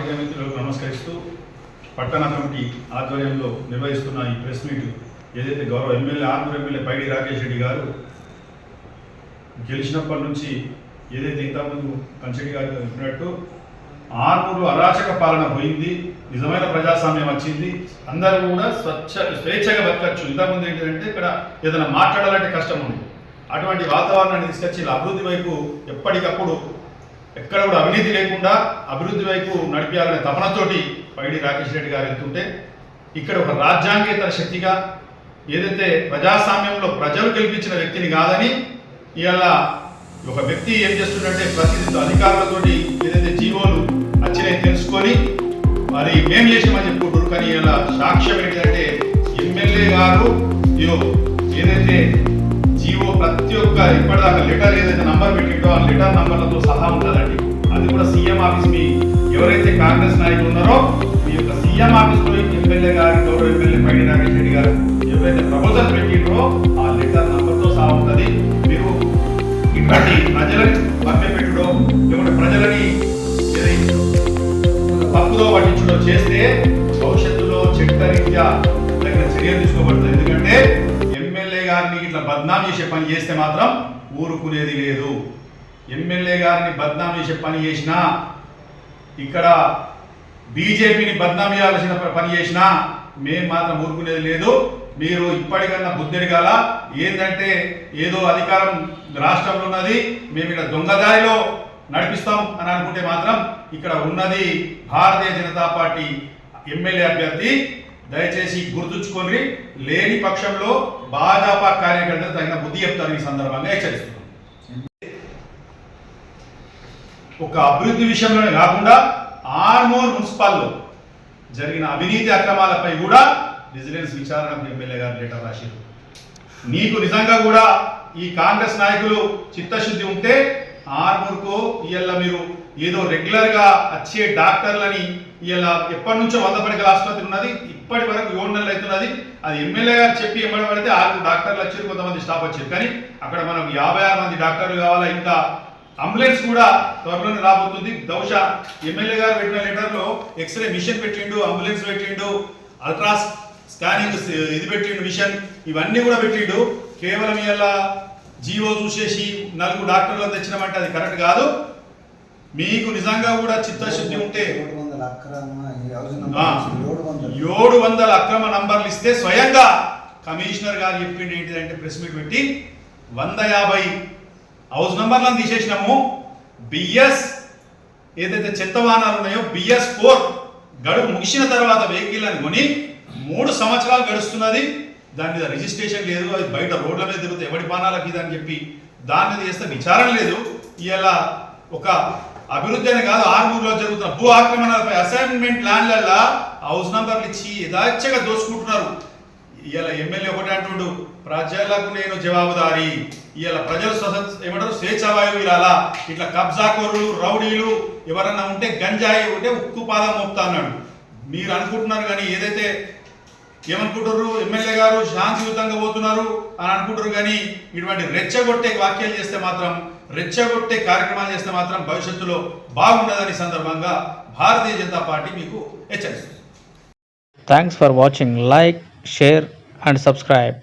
పత్రికా మిత్రులకు నమస్కరిస్తూ పట్టణ కమిటీ ఆధ్వర్యంలో నిర్వహిస్తున్న ఈ ప్రెస్ మీట్ ఏదైతే గౌరవ ఆర్మూర్ ఎమ్మెల్యే పైడి రాకేష్ రెడ్డి గారు గెలిచినప్పటి నుంచి ఏదైతే ఇంతకుముందు కంచెడి గారు చెప్పినట్టు ఆర్మూర్లో అరాచక పాలన పోయింది, నిజమైన ప్రజాస్వామ్యం వచ్చింది, అందరూ కూడా స్వేచ్ఛగా బతకచ్చు. ఇంతకుముందు ఏంటంటే ఇక్కడ ఏదైనా మాట్లాడాలంటే కష్టం ఉంది. అటువంటి వాతావరణాన్ని తీసుకొచ్చి అభివృద్ధి వైపు ఎప్పటికప్పుడు ఎక్కడ కూడా అవినీతి లేకుండా అభివృద్ధి వైపు నడిపించాలనే తపనతోటి పైడి రాకేష్ రెడ్డి గారు వెళ్తుంటే ఇక్కడ ఒక రాజ్యాంగేతర శక్తిగా ఏదైతే ప్రజాస్వామ్యంలో ప్రజలు గెలిపించిన వ్యక్తిని కాదని ఇవాళ ఒక వ్యక్తి ఏం చేస్తుందంటే ప్రతినిధి అధికారులతోటి ఏదైతే జీవోలు వచ్చినాయి తెలుసుకొని మరి మేం చేసామని చెప్పుకుంటారు. కానీ ఇలా సాక్ష్యం ఏంటంటే ఎమ్మెల్యే గారు ఏదైతే జీవో ప్రతి ఒక్క ఇప్పటిదాకా లెటర్ ఏదైతే నంబర్ పెట్టిండో ఆ లెటర్ నంబర్లతో సహా ఉంటుందండి. అది కూడా సీఎం ఆఫీస్ మీ ఎవరైతే కాంగ్రెస్ నాయకులు ఉన్నారో మీ యొక్క సీఎం ఆఫీస్లో ఎమ్మెల్యే గారు గౌరవ ఎమ్మెల్యే పైడి రాకేష్ రెడ్డి గారు ఎవరైతే ప్రపోజల్ పెట్టిండ్రో ఆ లెటర్ నంబర్తో సహా ఉంటుంది. మీరు ఇట్లాంటి ప్రజలని మభ్యపెట్టడో లేకుంటే ప్రజలని తప్పుదో పట్టించడో చేస్తే భవిష్యత్తులో చట్టరీత్యా తగిన చర్యలు తీసుకోబడుతుంది. ఎందుకంటే ఎమ్మెల్యే గారిని ఇట్లా బద్నాం చేసే పని చేస్తే మాత్రం ఊరుకునేది లేదు. ఎమ్మెల్యే గారిని బద్నాం చేసే పని చేసినా, ఇక్కడ బీజేపీని బద్నాం చేయాల్సిన పని చేసినా మేము మాత్రం ఊరుకునేది లేదు. మీరు ఇప్పటికన్నా బుద్ధిరిగాల ఏంటంటే ఏదో అధికారం రాష్ట్రంలో ఉన్నది, మేము ఇక్కడ దొంగదారిలో నడిపిస్తాం అని అనుకుంటే మాత్రం ఇక్కడ ఉన్నది భారతీయ జనతా పార్టీ ఎమ్మెల్యే అభ్యర్థి. దయచేసి గుర్తుంచుకొని లేని పక్షంలో భాజపా కార్యకర్తలు తగిన బుద్ధి చెప్తారు. ఈ సందర్భంగా హెచ్చరిస్తున్నాం. ఒక అభివృద్ధి విషయంలోనే కాకుండా ఆర్మూర్ మున్సిపల్లో జరిగిన అవినీతి అక్రమాలపై కూడా విజిలెన్స్ విచారణకు ఎమ్మెల్యే గారు లెటర్ రాశారు. నీకు నిజంగా కూడా ఈ కాంగ్రెస్ నాయకులు చిత్తశుద్ధి ఉంటే ఆర్మూర్కు ఇవాళ మీరు ఏదో రెగ్యులర్గా వచ్చే డాక్టర్లని ఇలా ఎప్పటి నుంచో 100 పడకల ఆసుపత్రి ఉన్నది, ఇప్పటి వరకు 7 నెలలు అవుతున్నది. అది ఎమ్మెల్యే గారు చెప్పి పడితే 6 డాక్టర్లు వచ్చారు, కొంతమంది స్టాఫ్ వచ్చారు. కానీ అక్కడ మనకు 56 మంది డాక్టర్లు కావాలా, ఇంకా అంబులెన్స్ కూడా త్వరలోనే రాబోతుంది. బహుశా ఎమ్మెల్యే గారు పెట్టిన లెటర్లో ఎక్స్రే మిషన్ పెట్టిండు, అంబులెన్స్ పెట్టిండు, అల్ట్రా స్కానింగ్ ఇది పెట్టిండు మిషన్, ఇవన్నీ కూడా పెట్టిండు. కేవలం ఇలా జీవో చూసేసి 4 డాక్టర్లను తెచ్చినామంటే అది కరెక్ట్ కాదు. మీకు నిజంగా కూడా చిత్తశుద్ధి ఉంటే 700 అక్రమ నంబర్లు ఇస్తే స్వయంగా కమిషనర్ గారు చెప్పింది ఏంటిదంటే ప్రెస్ మీట్ పెట్టి 150 హౌస్ నంబర్లను తీసేసినాము. బిఎస్ ఏదైతే చెత్త వాహనాలు ఉన్నాయో బిఎస్4 గడువు ముగిసిన తర్వాత వెహికల్ అని కొని 3 సంవత్సరాలు గడుస్తున్నది. దాని మీద రిజిస్ట్రేషన్ లేదు, అది బయట రోడ్ల మీద తిరుగుతాయి ఎవడి బాణాలకి ఇది అని చెప్పి దాని మీద చేస్తే విచారణ లేదు. ఇలా ఒక అభివృద్ధి అని కాదు, ఆర్మూర్లో జరుగుతున్న భూ ఆక్రమణలపై అసైన్మెంట్ ల్యాండ్లలో హౌస్ నంబర్లు ఇచ్చి యథాచ్ఛగా దోచుకుంటున్నారు. ఇలా ఎమ్మెల్యే ఒకటి అంటుండు, ప్రజలకు నేను జవాబుదారి. ఇలా ప్రజలు ఏమంటారు స్వేచ్ఛావాయువు ఇలా ఇట్లా కబ్జాకోరులు రౌడీలు ఎవరన్నా ఉంటే గంజాయి ఉంటే ఉక్కు పాదం మోపుతా అన్నాడు. మీరు అనుకుంటున్నారు కానీ ఏదైతే ఏమనుకుంటారు ఎమ్మెల్యే గారు శాంతియుతంగా పోతున్నారు అని అనుకుంటారు. కానీ ఇటువంటి రెచ్చగొట్టే వాక్యాలు చేస్తే మాత్రం, రెచ్చగొట్టే కార్యక్రమాలు చేస్తే మాత్రం భవిష్యత్తులో బాగుండదని సందర్భంగా భారతీయ జనతా పార్టీ మీకు హెచ్చరిస్తుంది. Thanks for watching. Like, share and subscribe.